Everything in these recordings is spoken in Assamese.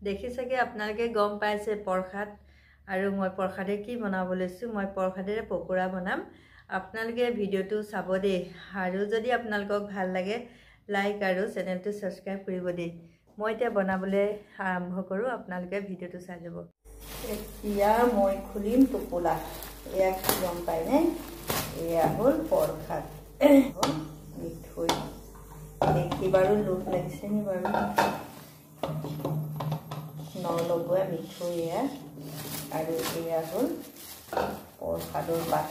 দেখি চাগে আপোনালোকে গম পাইছে প্ৰসাদ আৰু মই প্ৰসাদে কি বনাব লৈছোঁ মই প্ৰসাদেৰে পকোৰা বনাম আপোনালোকে ভিডিওটো চাব দেই আৰু যদি আপোনালোকক ভাল লাগে লাইক আৰু চেনেলটো সাবস্ক্ৰাইব কৰিব দেই মই এতিয়া বনাবলৈ আৰম্ভ কৰোঁ আপোনালোকে ভিডিওটো চাই যাব এতিয়া মই খুলিম টোপোলা এয়া কি গম পায়নে এয়া হ'ল প্ৰসাদ মিঠৈ দেখি বাৰু লোভ লাগিছে নি বাৰু নলগোৱা মিঠৈ এয়া আৰু এয়া হ'ল প্ৰসাদৰ পাত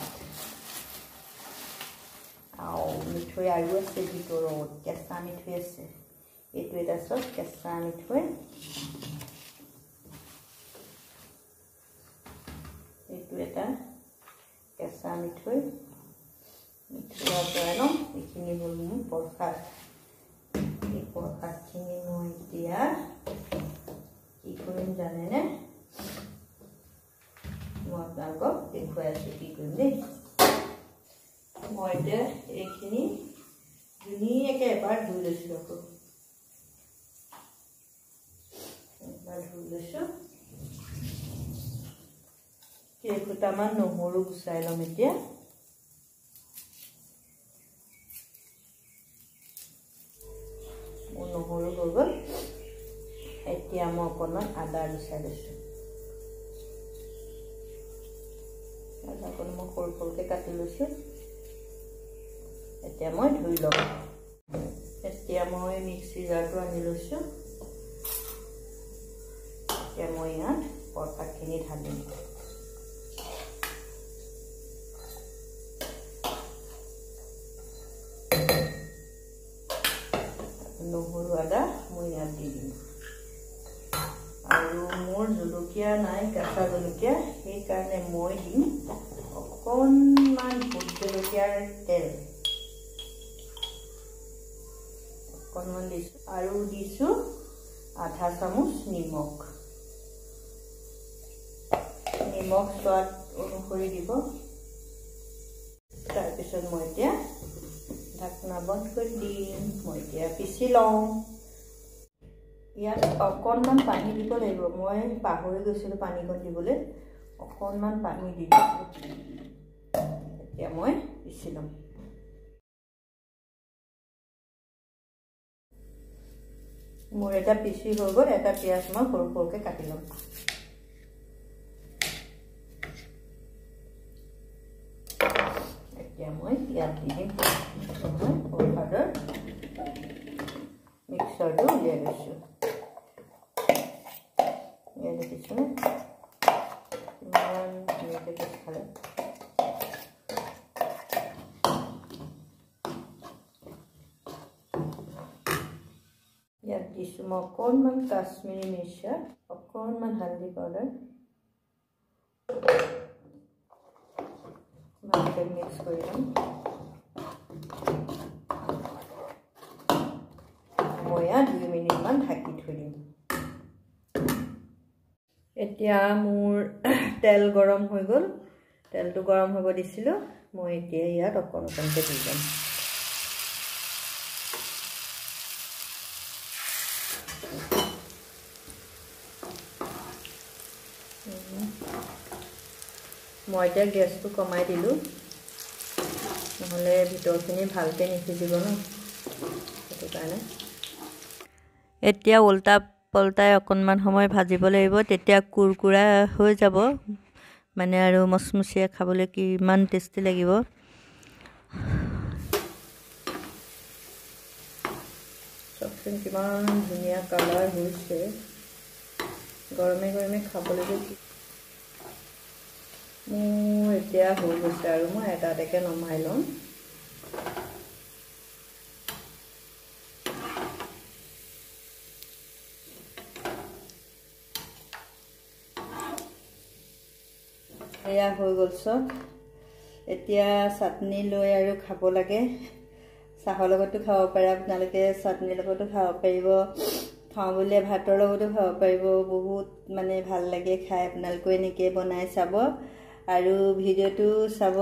মিঠৈ আৰু আছে ভিতৰত কেঁচা মিঠৈ আছে এইটো এটা চব কেঁচা মিঠৈ এইটো এটা কেঁচা মিঠৈ মিঠৈৰ পৰা ন এইখিনি হ'ল মোৰ প্ৰসাদ এই প্ৰসাদখিনি মই এতিয়া কি কৰিম জানেনে মই আপোনালোকক দেখুৱাই আছোঁ কি কৰিম দেই মই এতিয়া এইখিনি ধুনীয়াকৈ এবাৰ ধুই লৈছোঁ আকৌ এবাৰ ধুই লৈছোঁ কেইফুটামান নহৰু গুচাই ল'ম এতিয়া মোৰ নহৰু হৈ গ'ল এতিয়া মই অকণমান আদা গুচাই লৈছোঁ আদাকণ মই সৰু সৰুকৈ কাটি লৈছোঁ এতিয়া মই ধুই ল'ম এতিয়া মই মিক্সি জাৰটো আনি লৈছোঁ এতিয়া মই ইয়াত প্ৰসাদখিনি ঢালিম নহৰু আদা মই ইয়াত দি দিম আৰু মোৰ জলকীয়া নাই কেঁচা জলকীয়া সেইকাৰণে মই দিম অকণমান ভোট জলকীয়াৰ তেল অকণমান দিছোঁ আৰু দিছোঁ আধা চামুচ নিমখ সোৱাদ অনুসৰি দিব তাৰপিছত মই এতিয়া ঢাকনা বন্ধ কৰি দিম মই এতিয়া পিচি লওঁ ইয়াত অকণমান পানী দিব লাগিব মই পাহৰি গৈছিলোঁ পানীকণ দিবলৈ অকণমান পানী দি দিছোঁ এতিয়া মই পিচি ল'ম মোৰ এটা পিচি হৈ গ'ল এটা পিঁয়াজ মই সৰু সৰুকৈ কাটি ল'ম এতিয়া মই ইয়াত দি দিম প্ৰসাদৰ মিক্সাৰটো উলিয়াই লৈছোঁ উলিয়াই দেখিছোঁ ইমান ধুনীয়াকৈ খালে ইয়াত দিছোঁ মই অকণমান কাশ্মীৰী মিৰ্চা অকণমান হালধি পাউডাৰ ভালকৈ মিক্স কৰি ল'ম মই ইয়াত 2 মিনিটমান ঢাকি থৈ দিম এতিয়া মোৰ তেল গৰম হৈ গ'ল তেলটো গৰম হ'ব দিছিলোঁ মই এতিয়া ইয়াত অকণ অকণকৈ দি যাম মই এতিয়া গেছটো কমাই দিলোঁ নহ'লে ভিতৰখিনি ভালকৈ নিসিজিব ন সেইটো কাৰণে এতিয়া উল্টা পল্টাই অকণমান সময় ভাজিব লাগিব তেতিয়া কুৰকুৰা হৈ যাব মানে আৰু মচমচীয়া খাবলৈ কিমান টেষ্টি লাগিব চবচোন কিমান ধুনীয়া কালাৰ হৈছে গৰমে গৰমে খাবলৈ মোৰ এতিয়া হৈ গৈছে আৰু মই এটা এটাকৈ নমাই ল'ম এয়া হৈ গ'ল চব এতিয়া চাটনি লৈ আৰু খাব লাগে চাহৰ লগতো খাব পাৰে আপোনালোকে চাটনিৰ লগতো খাব পাৰিব খাওঁ বুলিলে ভাতৰ লগতো খাব পাৰিব বহুত মানে ভাল লাগে খাই আপোনালোকে এনেকৈ বনাই চাব আৰু ভিডিওটো চাব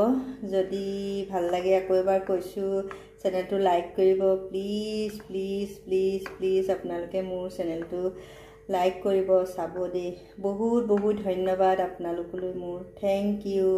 যদি ভাল লাগে আকৌ এবাৰ কৈছোঁ চেনেলটো লাইক কৰিব প্লিজ প্লিজ প্লিজ প্লিজ আপোনালোকে মোৰ চেনেলটো লাইক কৰিব চাব দেই বহুত বহুত ধন্যবাদ আপোনালোকলৈ মোৰ থেংক ইউ